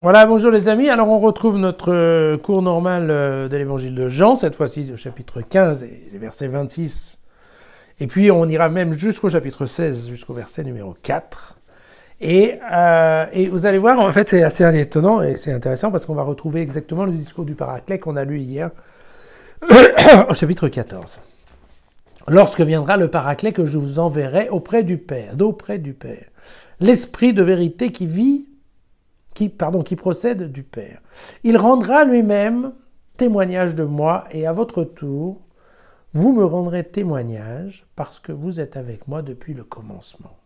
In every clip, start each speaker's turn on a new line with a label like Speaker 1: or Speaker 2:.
Speaker 1: Voilà, bonjour les amis. Alors on retrouve notre cours normal de l'évangile de Jean, cette fois-ci au chapitre 15 et les versets 26. Et puis on ira même jusqu'au chapitre 16, jusqu'au verset numéro 4. Et vous allez voir, en fait c'est assez étonnant et c'est intéressant parce qu'on va retrouver exactement le discours du Paraclet qu'on a lu hier au chapitre 14. Lorsque viendra le Paraclet que je vous enverrai auprès du Père, l'Esprit de vérité qui procède du Père. Il rendra lui-même témoignage de moi, et à votre tour, vous me rendrez témoignage, parce que vous êtes avec moi depuis le commencement.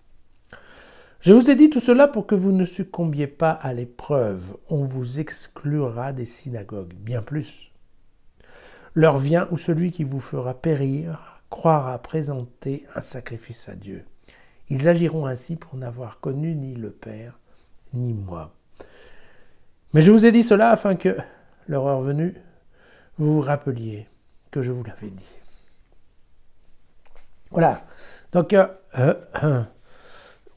Speaker 1: Je vous ai dit tout cela pour que vous ne succombiez pas à l'épreuve. On vous exclura des synagogues, bien plus. L'heure vient où celui qui vous fera périr croira présenter un sacrifice à Dieu. Ils agiront ainsi pour n'avoir connu ni le Père, ni moi. Mais je vous ai dit cela afin que, l'heure venue, vous vous rappeliez que je vous l'avais dit. Voilà. Donc,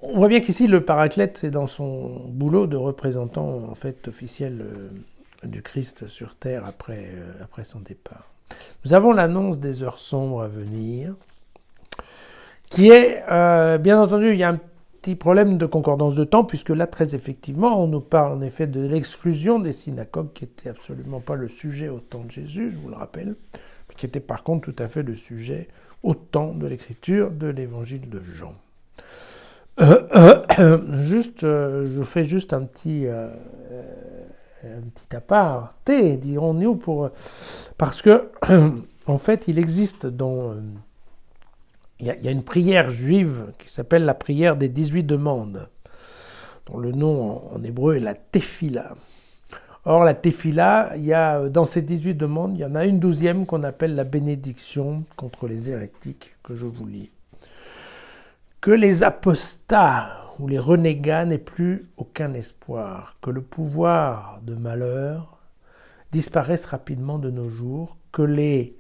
Speaker 1: on voit bien qu'ici, le Paraclète est dans son boulot de représentant en fait officiel du Christ sur terre après son départ. Nous avons l'annonce des heures sombres à venir, qui est, bien entendu, il y a un petit problème de concordance de temps, puisque là, très effectivement, on nous parle en effet de l'exclusion des synagogues, qui n'était absolument pas le sujet au temps de Jésus, je vous le rappelle, mais qui était par contre tout à fait le sujet au temps de l'écriture de l'évangile de Jean. Je fais juste un petit aparté, dirons-nous, parce que, en fait, il existe dans... Il y a une prière juive qui s'appelle la prière des 18 demandes, dont le nom en hébreu est la Tefila. Or, la Tefila, dans ces 18 demandes, il y en a une 12e qu'on appelle la bénédiction contre les hérétiques, que je vous lis. Que les apostats ou les renégats n'aient plus aucun espoir, que le pouvoir de malheur disparaisse rapidement de nos jours, que les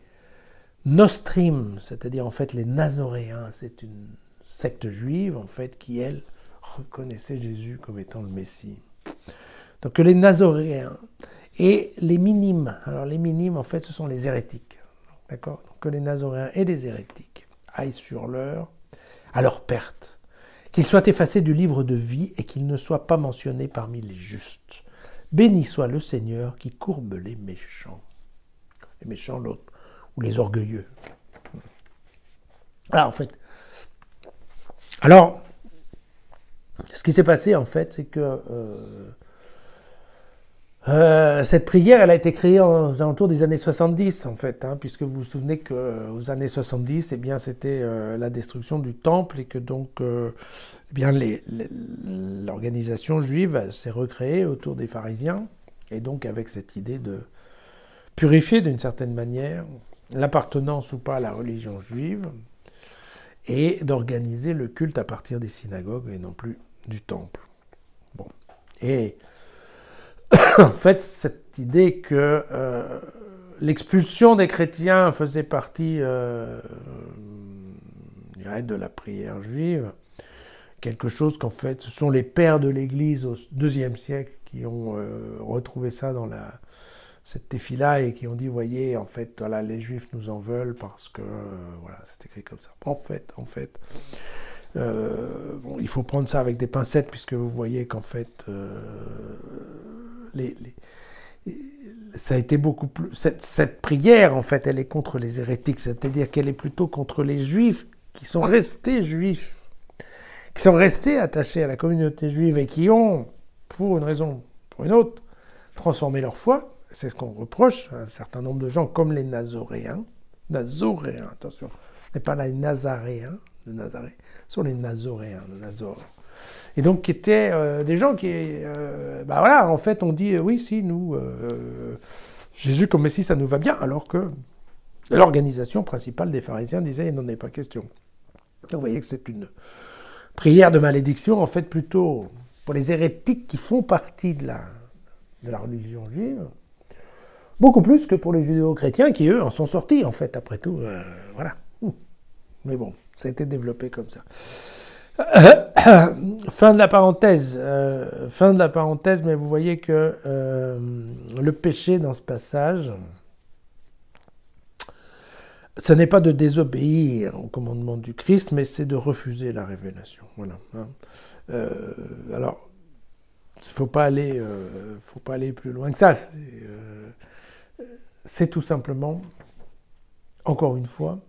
Speaker 1: Nostrim, c'est-à-dire en fait les Nazoréens, c'est une secte juive en fait qui, elle, reconnaissait Jésus comme étant le Messie. Donc que les Nazoréens et les minimes, alors les minimes en fait ce sont les hérétiques, d'accord ? Donc que les Nazoréens et les hérétiques aillent à leur perte, qu'ils soient effacés du livre de vie et qu'ils ne soient pas mentionnés parmi les justes. Béni soit le Seigneur qui courbe les méchants. Les méchants, l'autre, ou les orgueilleux. Alors, ce qui s'est passé, en fait, c'est que cette prière, elle a été créée aux alentours des années 70, en fait, puisque vous vous souvenez qu'aux années 70, eh bien, c'était la destruction du temple et que donc, eh bien, l'organisation juive s'est recréée autour des pharisiens, et donc avec cette idée de purifier d'une certaine manière l'appartenance ou pas à la religion juive, et d'organiser le culte à partir des synagogues et non plus du temple. Bon. Et en fait, cette idée que l'expulsion des chrétiens faisait partie de la prière juive, quelque chose qu'en fait, ce sont les pères de l'Église au IIe siècle qui ont retrouvé ça dans cette tefila et qui ont dit, voyez, en fait, voilà, les Juifs nous en veulent parce que, voilà, c'est écrit comme ça. En fait, il faut prendre ça avec des pincettes puisque vous voyez qu'en fait, ça a été beaucoup plus... Cette prière, en fait, elle est contre les hérétiques, c'est-à-dire qu'elle est plutôt contre les Juifs qui sont restés juifs, qui sont restés attachés à la communauté juive et qui ont, pour une raison, pour une autre, transformé leur foi. C'est ce qu'on reproche à un certain nombre de gens, comme les Nazoréens. Nazoréens, attention, ce n'est pas les Nazaréens de Nazareth, ce sont les Nazoréens de Nazor. Et donc, qui étaient des gens qui, voilà, en fait, on dit, oui, si, nous, Jésus comme Messie, ça nous va bien, alors que l'organisation principale des pharisiens disait, il n'en est pas question. Donc, vous voyez que c'est une prière de malédiction, en fait, plutôt pour les hérétiques qui font partie de la religion juive, beaucoup plus que pour les judéo-chrétiens qui, eux, en sont sortis, en fait, après tout. Voilà. Mais bon, ça a été développé comme ça. Fin de la parenthèse. Fin de la parenthèse, mais vous voyez que le péché dans ce passage, ce n'est pas de désobéir au commandement du Christ, mais c'est de refuser la révélation. Voilà. Alors, il ne faut pas aller plus loin que ça. C'est tout simplement, encore une fois,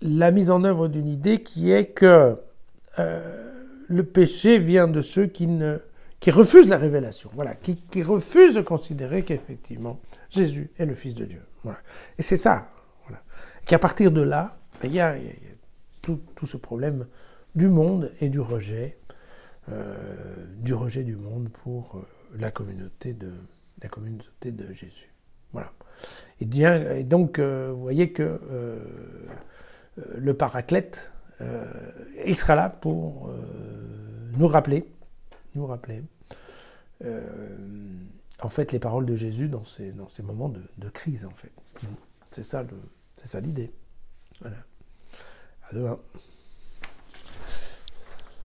Speaker 1: la mise en œuvre d'une idée qui est que le péché vient de ceux qui refusent la révélation, voilà, qui refusent de considérer qu'effectivement Jésus est le Fils de Dieu. Voilà. Et c'est ça. Voilà. Qu'à partir de là, il y a tout ce problème du monde et du rejet du monde pour la communauté de Jésus. Voilà. Et donc, vous voyez que le Paraclète, il sera là pour nous rappeler en fait les paroles de Jésus dans ces moments de crise, en fait. C'est ça l'idée. Voilà. À demain.